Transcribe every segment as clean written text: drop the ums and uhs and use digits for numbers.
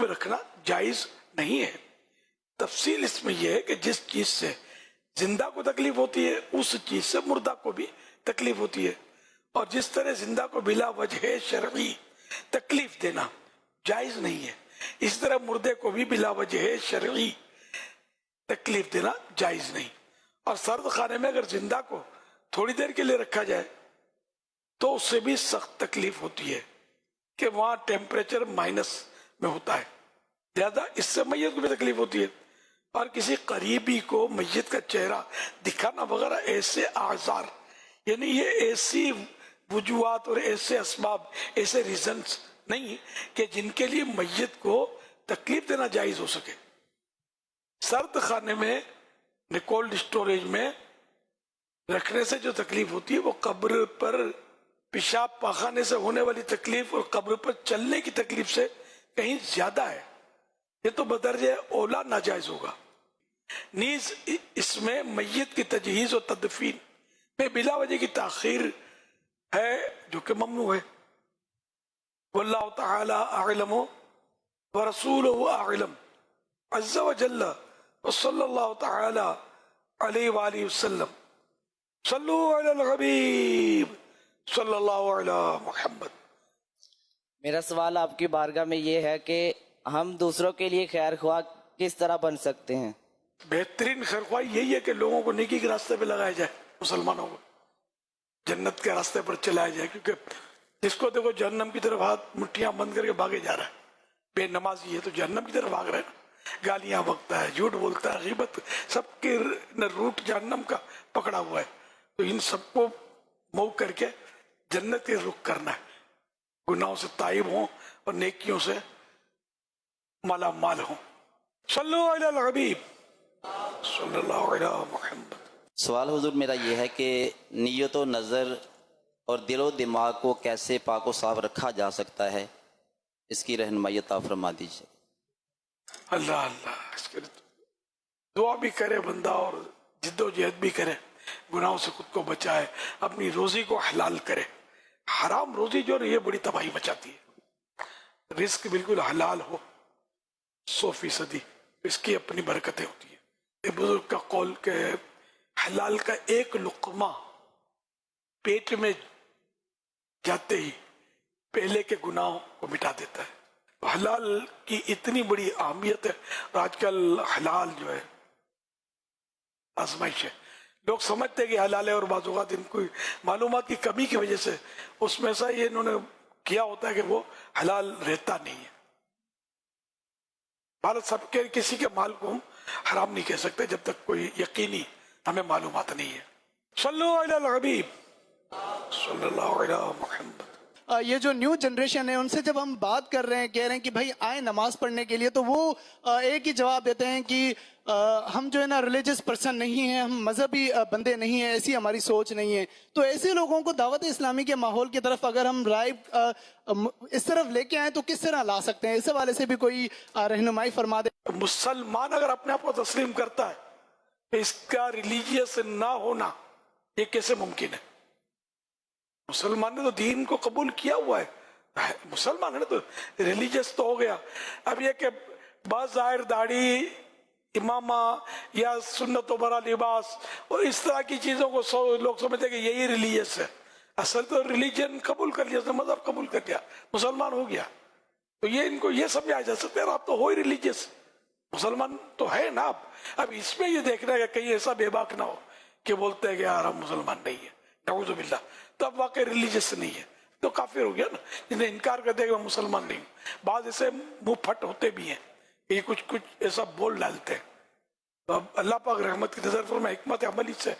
میں رکھنا جائز نہیں ہے۔ تفصیل اس میں یہ ہے کہ جس چیز سے زندہ کو تکلیف ہوتی ہے اس چیز سے مردہ کو بھی تکلیف ہوتی ہے، اور جس طرح زندہ کو بلا وجہ شرعی تکلیف دینا جائز نہیں ہے، اس طرح مردے کو بھی بلا وجہ شرعی تکلیف دینا جائز نہیں۔ اور سرد خانے میں اگر زندہ کو تھوڑی دیر کے لیے رکھا جائے تو اس سے بھی سخت تکلیف ہوتی ہے کہ وہاں ٹیمپریچر مائنس میں ہوتا ہے، لہذا اس سے میت کو بھی تکلیف ہوتی ہے۔ اور کسی قریبی کو میت کا چہرہ دکھانا وغیرہ ایسے اعذار، یعنی یہ ایسی وجوہات اور ایسے اسباب، ایسے ریزنز نہیں کہ جن کے لیے میت کو تکلیف دینا جائز ہو سکے۔ سرد خانے میں کولڈ اسٹوریج میں رکھنے سے جو تکلیف ہوتی ہے وہ قبر پر پیشاب پاخانے سے ہونے والی تکلیف اور قبر پر چلنے کی تکلیف سے کہیں زیادہ ہے، یہ تو بدرجہ اولا ناجائز ہوگا۔ نیز اس میں میت کی تجہیز و تدفین میں بلا وجہ کی تاخیر ہے جو کہ ممنوع ہے۔ واللہ تعالی اعلم ورسولہ اعلم عز وجل وصلی اللہ تعالی علیہ وآلہ وسلم صلو علی الحبیب صلی اللہ علی محمد۔ میرا سوال آپ کی بارگاہ میں یہ ہے کہ ہم دوسروں کے لیے خیر خواہ کس طرح بن سکتے ہیں؟ بہترین خیر خواہی یہی ہے کہ لوگوں کو نیکی کے راستے پہ لگایا جائے، مسلمانوں کو جنت کے راستے پر چلایا جائے، کیونکہ جس کو دیکھو جہنم کی طرف ہاتھ مٹھیاں بند کر کے بھاگے جا رہا ہے، بے نمازی ہے تو جہنم کی طرف بھاگ رہا ہے نا، گالیاں بکتا ہے، جھوٹ بولتا ہے، غیبت، سب کے روٹ جہنم کا پکڑا ہوا ہے، تو ان سب کو مو کر کے جنت کے رخ کرنا ہے، گناہوں سے تائب ہوں اور نیکیوں سے مالا مال ہوں۔ صلو علی الحبیب صلی اللہ علی محمد۔ سوال حضور میرا یہ ہے کہ نیت و نظر اور دل و دماغ کو کیسے پاک و صاف رکھا جا سکتا ہے، اس کی رہنمائی عطا فرما دیجیے۔ اللہ اللہ، اس کے لیے دعا بھی کرے بندہ اور جد و جہد بھی کرے، گناہوں سے خود کو بچائے، اپنی روزی کو حلال کرے۔ حرام روزی جو ہے یہ بڑی تباہی مچاتی ہے، رزق بالکل حلال ہو 100%، اس کی اپنی برکتیں ہوتی ہیں۔ ایک بزرگ کا قول کہ حلال کا ایک لقمہ پیٹ میں جاتے ہی پہلے کے گناہوں کو مٹا دیتا ہے۔ حلال کی اتنی بڑی اہمیت ہے، اور آج کل حلال جو ہے آزمائش ہے، لوگ سمجھتے ہیں کہ حلال ہے اور بعض اوقات ان کو معلومات کی کمی کی وجہ سے اس میں ایسا یہ انہوں نے کیا ہوتا ہے کہ وہ حلال رہتا نہیں ہے۔ بھارت سب کے کسی کے مال کو ہم حرام نہیں کہہ سکتے جب تک کوئی یقینی ہمیں معلومات نہیں ہے۔ صلو علی الحبیب صلی اللہ علی محمد۔ یہ جو نیو جنریشن ہے ان سے جب ہم بات کر رہے ہیں، کہہ رہے ہیں کہ بھائی آئیں نماز پڑھنے کے لیے، تو وہ ایک ہی جواب دیتے ہیں کہ ہم جو ہے نا ریلیجس پرسن نہیں ہیں، ہم مذہبی بندے نہیں ہیں، ایسی ہماری سوچ نہیں ہے۔ تو ایسے لوگوں کو دعوت اسلامی کے ماحول کی طرف اگر ہم رائے اس طرف لے کے آئیں تو کس طرح لا سکتے ہیں؟ اس حوالے سے بھی کوئی رہنمائی فرما دے۔ مسلمان اگر اپنے آپ کو تسلیم کرتا ہے کہ اس کا ریلیجیس نہ ہونا یہ کیسے ممکن ہے؟ مسلمان نے تو دین کو قبول کیا ہوا ہے، مسلمان ہے نا، تو ریلیجیس تو ہو گیا۔ اب یہ کہ بعض ظاہر داڑھی، امامہ یا سنت و برا لباس اور اس طرح کی چیزوں کو لوگ سمجھتے ہیں کہ یہی ریلیجیس ہے، اصل تو ریلیجن قبول کر لیا، مذہب قبول کر لیا، مسلمان ہو گیا۔ تو یہ ان کو یہ سمجھایا جا سکتا ہے آپ تو ہو ہی ریلیجیس، مسلمان تو ہے نا۔ اب اس میں یہ دیکھنا ہے کہ کہیں ایسا بے باک نہ ہو کہ بولتے ہیں کہ یار ہم مسلمان نہیں ہے، نعوذ باللہ، تو اب واقعی ریلیجیس نہیں ہے تو کافر ہو گیا نا، جنہیں انکار کرتے ہیں کہ میں مسلمان نہیں ہوں۔ بعض ایسے منہ پھٹ ہوتے بھی ہیں کہ یہ کچھ ایسا بول ڈالتے ہیں، تو اب اللہ پاک رحمت کی نظر فرمائے حکمت عملی سے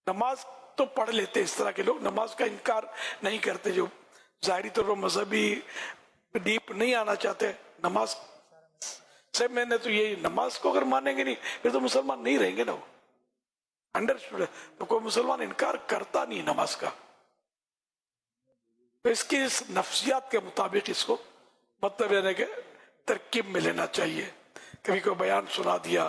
نماز تو پڑھ لیتے، اس طرح کے لوگ نماز کا انکار نہیں کرتے، جو ظاہری طور پر مذہبی ڈیپ نہیں آنا چاہتے نماز سے۔ میں نے تو یہ نماز کو اگر مانیں گے نہیں پھر تو مسلمان نہیں رہیں گے نا، وہ انڈرسٹوڈ ہے، تو کوئی مسلمان انکار کرتا نہیں نماز کا۔ تو اس کی اس نفسیات کے مطابق اس کو مطلب یعنی کہ ترکیب میں لینا چاہیے۔ کبھی کوئی بیان سنا دیا،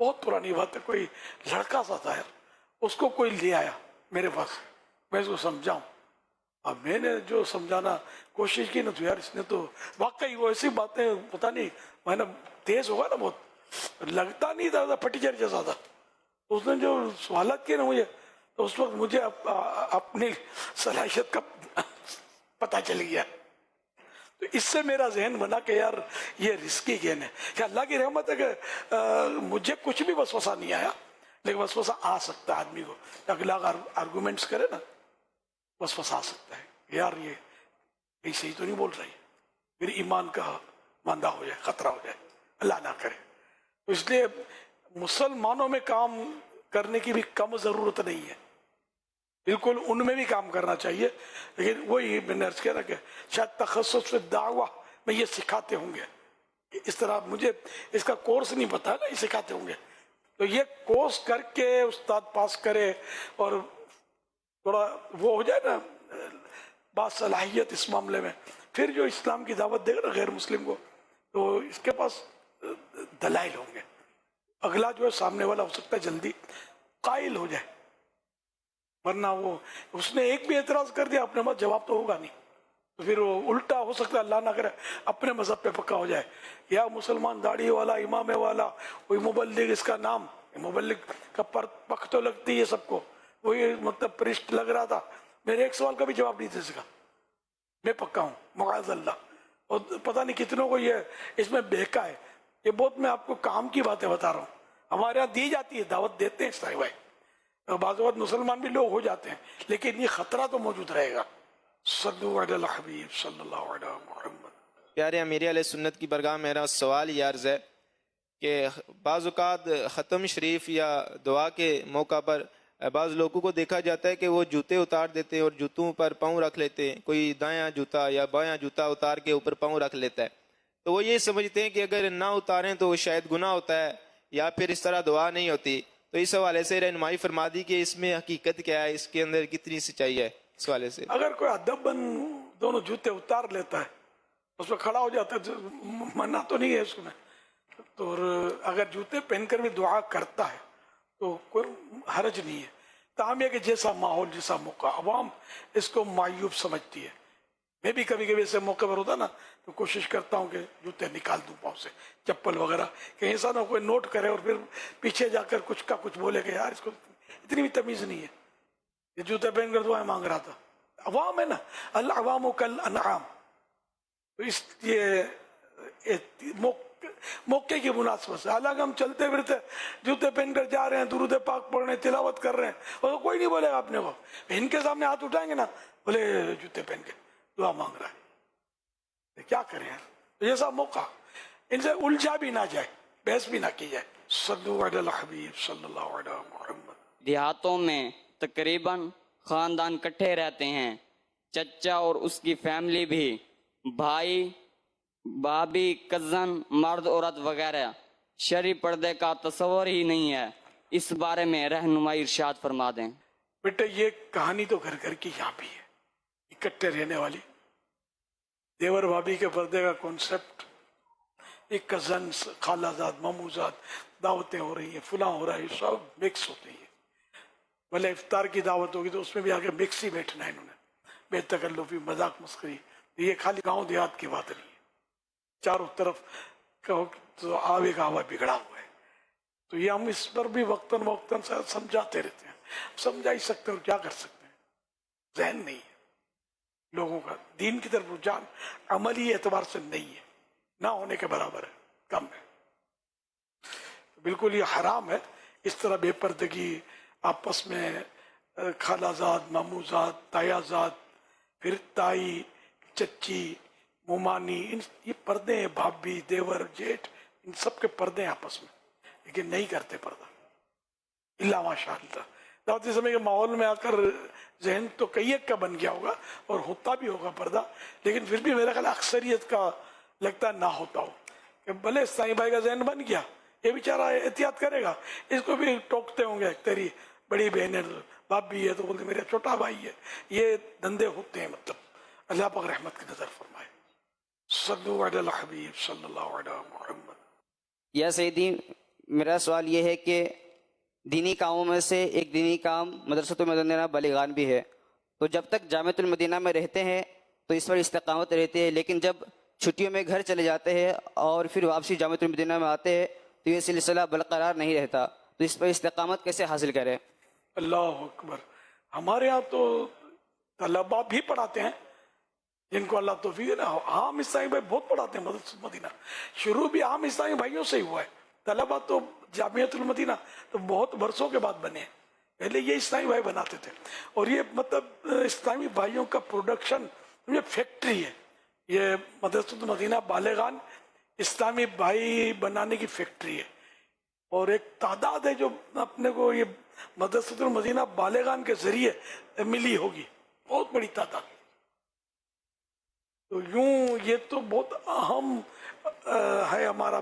بہت پرانی بات ہے, کوئی لڑکا سا تھا یار, اس کو کوئی لے آیا میرے پاس, میں اس کو سمجھاؤں. اب میں نے جو سمجھانا کوشش کی نا تو یار اس نے تو واقعی وہ ایسی باتیں, پتہ نہیں میں نے تیز ہوگا نا بہت, لگتا نہیں تھا, پٹیچر جیسا تھا. اس نے جو سوالات کیے نا مجھے, تو اس وقت مجھے اپنی صلاحیت کا پتہ چل گیا. تو اس سے میرا ذہن بنا کہ یار یہ رسکی گیم ہے. کہ اللہ کی رحمت ہے کہ مجھے کچھ بھی وسوسہ نہیں آیا, لیکن وسوسہ آ سکتا ہے آدمی کو, اگلا آرگومنٹس کرے نا وسوسہ آ سکتا ہے یار یہ صحیح تو نہیں بول رہی, میرے ایمان کا ماندہ ہو جائے, خطرہ ہو جائے, اللہ نہ کرے. تو اس لیے مسلمانوں میں کام کرنے کی بھی کم ضرورت نہیں ہے, بالکل ان میں بھی کام کرنا چاہیے. لیکن وہی میں نے عرض کیا نا کہ شاید تخصص سے دعویٰ میں یہ سکھاتے ہوں گے, اس طرح مجھے اس کا کورس نہیں پتا نا, یہ سکھاتے ہوں گے. تو یہ کورس کر کے استاد پاس کرے اور تھوڑا وہ ہو جائے نا باصلاحیت اس معاملے میں, پھر جو اسلام کی دعوت دے گا نا غیر مسلم کو, تو اس کے پاس دلائل ہوں گے. اگلا جو ہے سامنے والا ہو سکتا ہے جلدی قائل ہو جائے, ورنہ وہ اس نے ایک بھی اعتراض کر دیا اپنے مت جواب تو ہوگا نہیں, تو پھر وہ الٹا ہو سکتا ہے اللہ نہ کرے اپنے مذہب پہ پکا ہو جائے. یا مسلمان داڑھی والا, امام والا, کوئی مبلغ, اس کا نام مبلغ کا پک تو لگتی ہے سب کو, وہی مطلب پرسٹ لگ رہا تھا. میرے ایک سوال کا بھی جواب نہیں دے سکا, میں پکا ہوں معاذ اللہ. اور پتہ نہیں کتنوں کو یہ اس میں بہکا ہے. یہ بہت میں آپ کو کام کی باتیں بتا رہا ہوں, ہمارے یہاں دی جاتی ہے, دعوت دیتے ہیں اسلائی بھائی, بعض اوقات مسلمان بھی لوگ ہو جاتے ہیں, لیکن یہ خطرہ تو موجود رہے گا. صلو علی الحبیب صلی اللہ علیہ محمد. پیارے امیر علیہ سنت کی برگاہ میرا سوال یہ عرض ہے کہ بعض اوقات ختم شریف یا دعا کے موقع پر بعض لوگوں کو دیکھا جاتا ہے کہ وہ جوتے اتار دیتے ہیں اور جوتوں پر پاؤں رکھ لیتے ہیں. کوئی دایاں جوتا یا بایاں جوتا اتار کے اوپر پاؤں رکھ لیتا ہے, تو وہ یہ سمجھتے ہیں کہ اگر نہ اتاریں تو شاید گناہ ہوتا ہے یا پھر اس طرح دعا نہیں ہوتی. تو اس حوالے سے رہنمائی فرما دی کہ اس میں حقیقت کیا ہے, اس کے اندر کتنی سچائی ہے اس حوالے سے. اگر کوئی ادب دونوں جوتے اتار لیتا ہے, اس میں کھڑا ہو جاتا ہے, منع تو نہیں ہے اس میں. تو اگر جوتے پہن کر بھی دعا کرتا ہے تو کوئی حرج نہیں ہے. تاہم یہ کہ جیسا ماحول, جیسا موقع, عوام اس کو معیوب سمجھتی ہے. میں بھی کبھی کبھی ایسے موقع پر ہوتا نا تو کوشش کرتا ہوں کہ جوتے نکال دوں پاؤں سے, چپل وغیرہ, کہ ایسا نہ کوئی نوٹ کرے اور پھر پیچھے جا کر کچھ کا کچھ بولے کہ یار اس کو اتنی بھی تمیز نہیں ہے, یہ جوتے پہن کر دعائیں مانگ رہا تھا. عوام ہے نا, العوام کالانعام. تو اس یہ موقع کی مناسبت سے, حالانکہ ہم چلتے پھرتے جوتے پہن کر جا رہے ہیں, درود پاک پڑھ رہے ہیں, تلاوت کر رہے ہیں, اور کوئی نہیں بولے گا اپنے کو. ان کے سامنے ہاتھ اٹھائیں گے نا, بولے جوتے پہن کے دعا مانگ رہا ہے, کیا کریں یار. ایسا موقع ان سے الجھا بھی نہ جائے, بحث بھی نہ کی جائے. صلو علی الحبیب صلی اللہ علیہ محمد. دیہاتوں میں تقریباً خاندان کٹھے رہتے ہیں, چچا اور اس کی فیملی بھی, بھائی بھابھی, کزن, مرد عورت وغیرہ. شرعی پردے کا تصور ہی نہیں ہے, اس بارے میں رہنمائی ارشاد فرما دیں. بیٹے یہ کہانی تو گھر گھر کی یہاں بھی ہے, اکٹھے رہنے والی. دیور بھابھی کے پردے کا کانسیپٹ, ایک کزنس, خالہ زاد, ماموں زاد, دعوتیں ہو رہی ہیں, فلاں ہو رہا ہے, سب مکس ہوتے ہیں. بھلے افطار کی دعوت ہوگی تو اس میں بھی آگے مکس ہی بیٹھنا ہے انہوں نے, بے تکلفی, مذاق مسخری. یہ خالی گاؤں دیہات کی بات نہیں ہے, چاروں طرف کہو تو آوے کا آوا بگڑا ہوا ہے. تو یہ ہم اس پر بھی وقتاً وقتاً سمجھاتے رہتے ہیں. سمجھا ہی سکتے اور کیا کر سکتے ہیں, ذہن نہیں ہے لوگوں کا, دین کی طرف رجحان عملی اعتبار سے نہیں ہے, نہ ہونے کے برابر ہے, کم ہے. بالکل یہ حرام ہے اس طرح بے پردگی آپس میں, خالہ زاد, ماموں زاد, تایا زاد, پھر تائی, چچی, مومانی, یہ پردے ہیں. بھابھی, دیور, جیٹھ, ان سب کے پردے ہیں آپس میں, لیکن نہیں کرتے پردہ الا ماشاء اللہ. دعوتی سمے کے ماحول میں آ کر ذہن تو کئی ایک کا بن گیا ہوگا اور ہوتا بھی ہوگا پردہ, لیکن پھر بھی میرا خیال اکثریت کا لگتا ہے نہ ہوتا ہو. کہ بھلے سائیں بھائی کا ذہن بن گیا, یہ بیچارہ احتیاط کرے گا, اس کو بھی ٹوکتے ہوں گے, تیری بڑی بہن ہے, باپ بھی ہے, تو بولتے میرا چھوٹا بھائی ہے. یہ دندے ہوتے ہیں. مطلب اللہ پاک رحمت کی نظر فرمائے. صلو علی الحبیب صلی اللہ علیہ محمد. یا سیدی, میرا سوال یہ ہے کہ دینی کاموں میں سے ایک دینی کام مدرسۃ المدینہ بالغان بھی ہے، تو جب تک جامعۃ المدینہ میں رہتے ہیں تو اس پر استقامت رہتی ہے، لیکن جب چھٹیوں میں گھر چلے جاتے ہیں اور پھر واپسی جامعۃ المدینہ میں آتے ہیں تو یہ سلسلہ برقرار نہیں رہتا، تو اس پر استقامت کیسے حاصل کریں؟ اللہ اکبر. ہمارے ہاں تو طلبا بھی پڑھاتے ہیں جن کو اللہ توفیق ہے نا. عام اسلامی بھائی بہت پڑھاتے ہیں مدرسۃ المدینہ. شروع بھی عام اسلامی بھائیوں سے ہی ہوا ہے. طلبا تو جامعۃ المدینہ تو بہت برسوں کے بعد بنے ہیں، پہلے یہ اسلامی بھائی بناتے تھے. اور یہ مطلب اسلامی بھائیوں کا پروڈکشن یہ فیکٹری ہے. یہ مدرسۃ المدینہ بالغان اسلامی بھائی بنانے کی فیکٹری ہے. اور ایک تعداد ہے جو اپنے کو یہ مدرسۃ المدینہ بالغان کے ذریعے ملی ہوگی، بہت بڑی تعداد. تو یوں یہ تو بہت اہم ہے ہمارا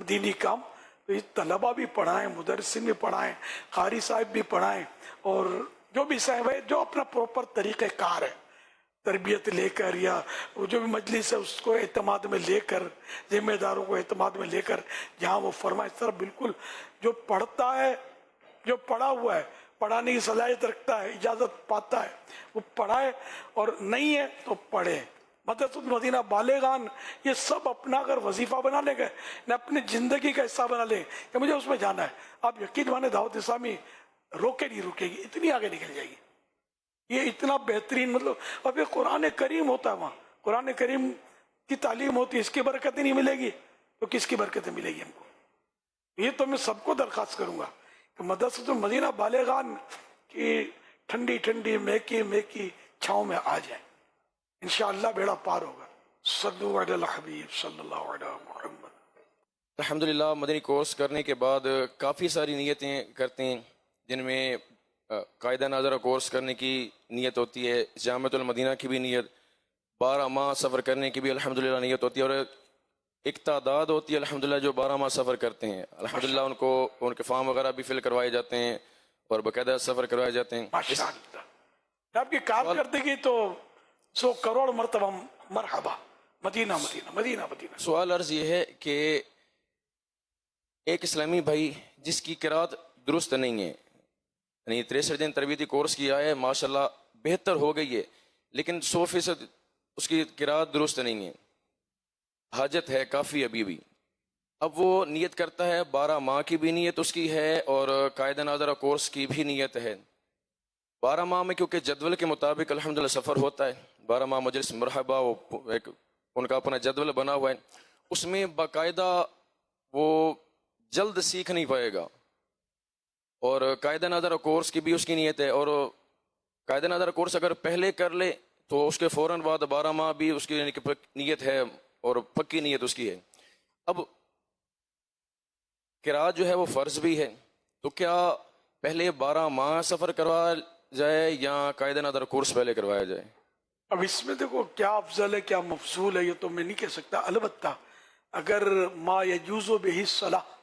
دینی کام. تو یہ طلبا بھی پڑھائیں، مدرسین بھی پڑھائیں، قاری صاحب بھی پڑھائیں، اور جو بھی صاحب ہے جو اپنا پروپر طریقہ کار ہے تربیت لے کر، یا جو بھی مجلس ہے اس کو اعتماد میں لے کر، ذمہ داروں کو اعتماد میں لے کر جہاں وہ فرمائے اس طرح بالکل جو پڑھتا ہے، جو پڑھا ہوا ہے، پڑھانے کی صلاحیت رکھتا ہے، اجازت پاتا ہے، وہ پڑھائے، اور نہیں ہے تو پڑھے. مدرسۃ المدینہ بالغان یہ سب اپنا اگر وظیفہ بنا لے گئے نہ اپنی زندگی کا حصہ بنا لیں کہ مجھے اس میں جانا ہے، آپ یقین مانے دعوت اسلامی روکے نہیں رکے گی، اتنی آگے نکل جائے گی. یہ اتنا بہترین مطلب، اب یہ قرآن کریم ہوتا ہے، وہاں قرآن کریم کی تعلیم ہوتی ہے، اس کی برکت نہیں ملے گی تو کس کی برکتیں ملے گی ہم کو؟ یہ تو میں سب کو درخواست کروں گا کہ مدرسۃ المدینہ بالغان کی ٹھنڈی ٹھنڈی میکی چھاؤں میں آ جائیں، انشاءاللہ بیڑا پار ہوگا. صلو علی الحبیب صلی اللہ علیہ محمد. الحمدللہ مدنی کورس کرنے کے بعد کافی ساری نیتیں کرتے ہیں، جن میں قاعدہ ناظرہ کورس کرنے کی نیت ہوتی ہے، جامعۃ المدینہ کی بھی نیت، 12 ماہ سفر کرنے کی بھی الحمدللہ نیت ہوتی ہے، اور ایک تعداد ہوتی ہے الحمدللہ جو 12 ماہ سفر کرتے ہیں. الحمدللہ ان کو ان کے فارم وغیرہ بھی فل کروائے جاتے ہیں اور باقاعدہ سفر کروائے جاتے ہیں. ماشاءاللہ آپ کی کارکردگی تو 100 کروڑ مرتبہ مرحبا. مدینہ مدینہ مدینہ مدینہ. سوال عرض یہ ہے کہ ایک اسلامی بھائی جس کی قرات درست نہیں ہے، یعنی 63 دن تربیتی کورس کیا ہے، ماشاءاللہ بہتر ہو گئی ہے، لیکن 100% اس کی قرات درست نہیں ہے، حاجت ہے کافی ابھی بھی. اب وہ نیت کرتا ہے، 12 ماہ کی بھی نیت اس کی ہے اور قاعدہ ناظرہ کورس کی بھی نیت ہے. 12 ماہ میں کیونکہ جدول کے مطابق الحمدللہ سفر ہوتا ہے، 12 ماہ مجلس مرحبا وہ ایک ان کا اپنا جدول بنا ہوا ہے، اس میں باقاعدہ وہ جلد سیکھ نہیں پائے گا. اور قاعدہ ناظرہ کورس کی بھی اس کی نیت ہے، اور قاعدہ ناظرہ کورس اگر پہلے کر لے تو اس کے فوراً بعد 12 ماہ بھی اس کی نیت ہے اور پکی نیت اس کی ہے. اب قرات جو ہے وہ فرض بھی ہے، تو کیا پہلے 12 ماہ سفر کروایا جائے یا قاعدہ ناظرہ کورس پہلے کروایا جائے؟ اب اس میں دیکھو کیا افضل ہے کیا مفضول ہے یہ تو میں نہیں کہہ سکتا. البتہ اگر ما یجوز بہ الصلاۃ،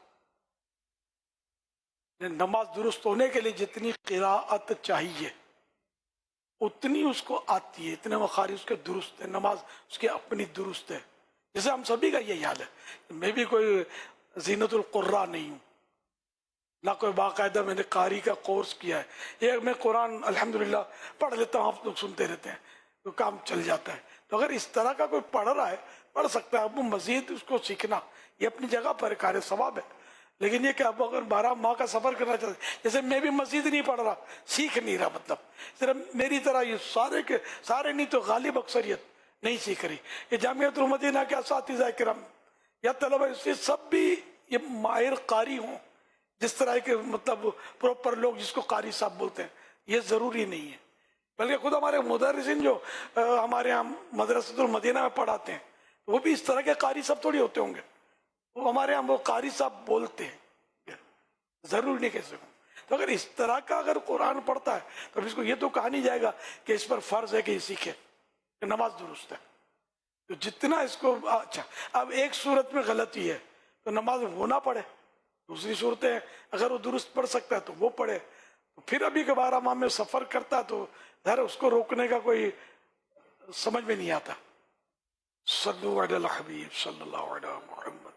نماز درست ہونے کے لیے جتنی قراءت چاہیے اتنی اس کو آتی ہے، اتنے مخارج اس کے درست ہے، نماز اس کی اپنی درست ہے. جیسے ہم سبھی کا یہ حال ہے، میں بھی کوئی زینت القراء نہیں ہوں، نہ کوئی باقاعدہ میں نے قاری کا کورس کیا ہے. یہ میں قرآن الحمدللہ پڑھ لیتا ہوں، آپ لوگ سنتے رہتے ہیں تو کام چل جاتا ہے. تو اگر اس طرح کا کوئی پڑھ رہا ہے پڑھ سکتا ہے، اب مزید اس کو سیکھنا یہ اپنی جگہ پر کار ثواب ہے. لیکن یہ کہ اب اگر 12 ماہ کا سفر کرنا چاہتے، جیسے میں بھی مزید نہیں پڑھ رہا، سیکھ نہیں رہا، مطلب صرف میری طرح یہ سارے کے سارے نہیں تو غالب اکثریت نہیں سیکھ رہی. یہ جامعۃ المدینہ کے اساتذہ کرام یا طلبہ یہ سب بھی یہ ماہر قاری ہوں، جس طرح کے مطلب پروپر لوگ جس کو قاری صاحب بولتے ہیں، یہ ضروری نہیں ہے. بلکہ خود ہمارے مدرسین جو ہمارے یہاں مدرسۃ المدینہ میں پڑھاتے ہیں وہ بھی اس طرح کے قاری صاحب تھوڑی ہوتے ہوں گے. وہ ہمارے یہاں وہ قاری صاحب بولتے ہیں، ضرور نہیں کہہ سکوں. تو اگر اس طرح کا اگر قرآن پڑھتا ہے تو اس کو یہ تو کہا نہیں جائے گا کہ اس پر فرض ہے کہ یہ سیکھے کہ نماز درست ہے. تو جتنا اس کو اچھا، اب ایک صورت میں غلطی ہے تو نماز وہ نہ پڑھے، دوسری صورتیں اگر وہ درست پڑھ سکتا ہے تو وہ پڑھے. پھر ابھی کے 12 ماہ میں سفر کرتا تو ظاہر اس کو روکنے کا کوئی سمجھ میں نہیں آتا. صلو علی الحبیب صلی اللہ علیہ محمد.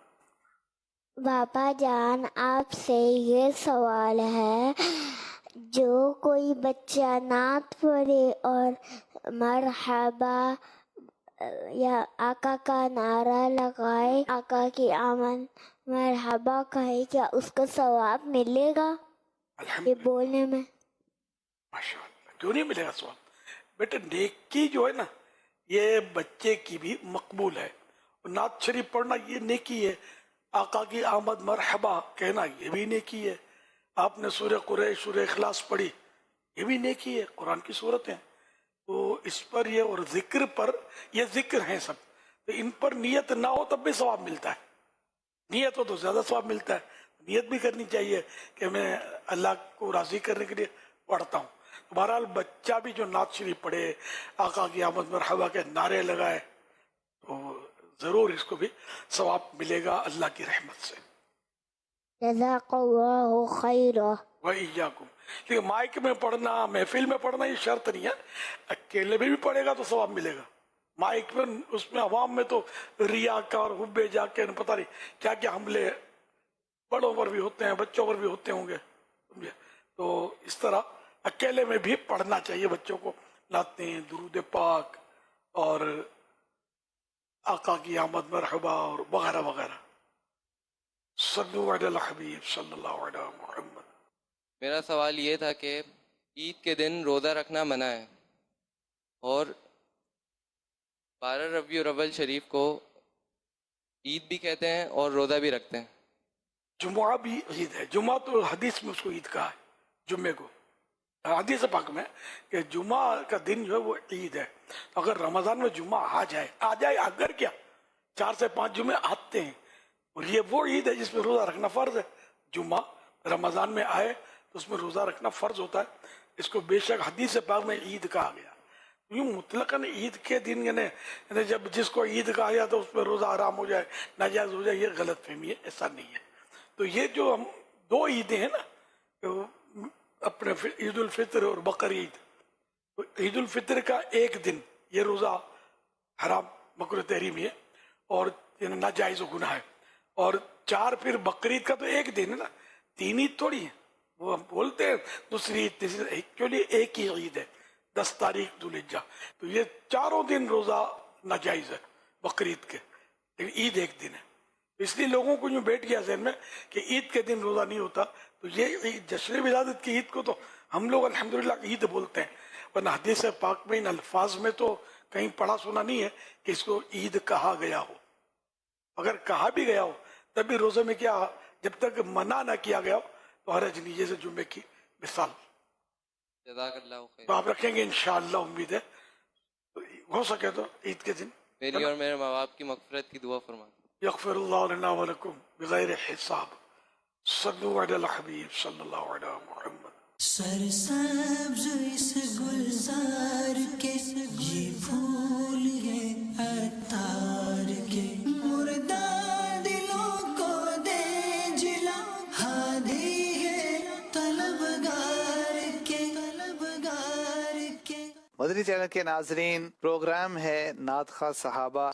باپا جان آپ سے یہ سوال ہے، جو کوئی بچہ نعت پڑھے اور مرحبا یا آقا کا نعرہ لگائے، آقا کی آمد مرحبا کہے، کیا اس کو ثواب ملے گا یہ بولنے میں؟ ماشاء اللہ، کیوں نہیں ملے گا ثواب؟ بیٹے نیکی جو ہے نا یہ بچے کی بھی مقبول ہے، نعت شریف پڑھنا یہ نیکی ہے، آقا کی آمد مرحبا کہنا یہ بھی نیکی ہے، آپ نے سورہ قریش سورہ اخلاص پڑھی یہ بھی نیکی ہے، قرآن کی صورتیں تو اس پر یہ، اور ذکر پر یہ ذکر ہیں سب، تو ان پر نیت نہ ہو تب بھی ثواب ملتا ہے، نیت ہو تو زیادہ ثواب ملتا ہے، نیت بھی کرنی چاہیے کہ میں اللہ کو راضی کرنے کے لیے پڑھتا ہوں۔ بہرحال بچہ بھی جو نعت شریف پڑھے، آقا کی آمد مرحبا کے نعرے لگائے تو ضرور اس کو بھی ثواب ملے گا اللہ کی رحمت سے۔ جزاک اللہ خیرہ۔ وَإِيَّاكُمْ۔ لیکن مائک میں پڑھنا، محفل میں پڑھنا یہ شرط نہیں ہے، اکیلے میں بھی پڑھے گا تو ثواب ملے گا۔ مائک میں اس میں عوام میں تو ریاکار حبے جا کے پتہ نہیں کیا کیا حملے بڑوں پر بھی ہوتے ہیں، بچوں پر بھی ہوتے ہوں گے، سمجھے؟ تو اس طرح اکیلے میں بھی پڑھنا چاہیے بچوں کو، نعتیں، درود پاک اور آقا کی آمد مرحبا اور وغیرہ وغیرہ۔ صلو علی الحبیب صلی اللہ علیہ محمد۔ میرا سوال یہ تھا کہ عید کے دن روزہ رکھنا منع ہے، اور 12 ربیع الاول شریف کو عید بھی کہتے ہیں اور روزہ بھی رکھتے ہیں۔ جمعہ بھی عید ہے، جمعہ تو حدیث میں اس کو عید کہا ہے، جمعے کو حدیث پاک میں کہ جمعہ کا دن جو ہے وہ عید ہے۔ اگر رمضان میں جمعہ آ جائے اگر کیا 4 سے 5 جمعے آتے ہیں، اور یہ وہ عید ہے جس میں روزہ رکھنا فرض ہے۔ جمعہ رمضان میں آئے تو اس میں روزہ رکھنا فرض ہوتا ہے، اس کو بے شک حدیث پاک میں عید کہا گیا۔ یوں مطلقاً عید کے دن یعنی جب جس کو عید کہا گیا تو اس میں روزہ حرام ہو جائے، ناجائز ہو جائے، یہ غلط فہمی ہے، ایسا نہیں ہے۔ تو یہ جو ہم 2 عیدیں ہیں نا، اپنے عید الفطر اور بقر عید، تو عید الفطر کا ایک دن یہ روزہ حرام مکروہ تحریمی ہے اور ناجائز و گناہ ہے، اور 4 پھر بقرعید کا تو ایک دن ہے نا، 3 عید تھوڑی ہے، وہ ہم بولتے ہیں دوسری عید تیسری، ایکچولی ایک ہی عید ہے 10 تاریخ ذوالحجہ، تو یہ 4 دن روزہ ناجائز ہے بقرعید کے، لیکن عید ایک دن ہے۔ اس لیے لوگوں کو یوں بیٹھ گیا ذہن میں کہ عید کے دن روزہ نہیں ہوتا، تو یہ جشن ولادت کی عید کو تو ہم لوگ الحمدللہ عید بولتے ہیں، ورنہ حدیث پاک میں ان الفاظ میں تو کہیں پڑھا سنا نہیں ہے کہ اس کو عید کہا گیا ہو۔ اگر کہا بھی گیا ہو تب بھی روزے میں کیا، جب تک منع نہ کیا گیا ہو تو حرج نہیں، جیسے جمعے کی مثال۔ جزاک اللہ خیر۔ تو آپ رکھیں گے انشاءاللہ، امید ہے ہو سکے تو عید کے دن میری اور میرے ماں باپ کی مغفرت کی دعا فرما۔ یغفر اللہ لنا ولکم بغیر حساب۔ صلو علی الحبیب صلی اللہ علیہ محمد۔ سرسبز اس گلزار کے یہ پھول ہیں عطار کے، مردہ دلوں کو دے جلا، ہادی ہے طلبگار کے، طلبگار کے۔ مدنی چینل کے ناظرین، پروگرام ہے نعت خواہ صحابہ۔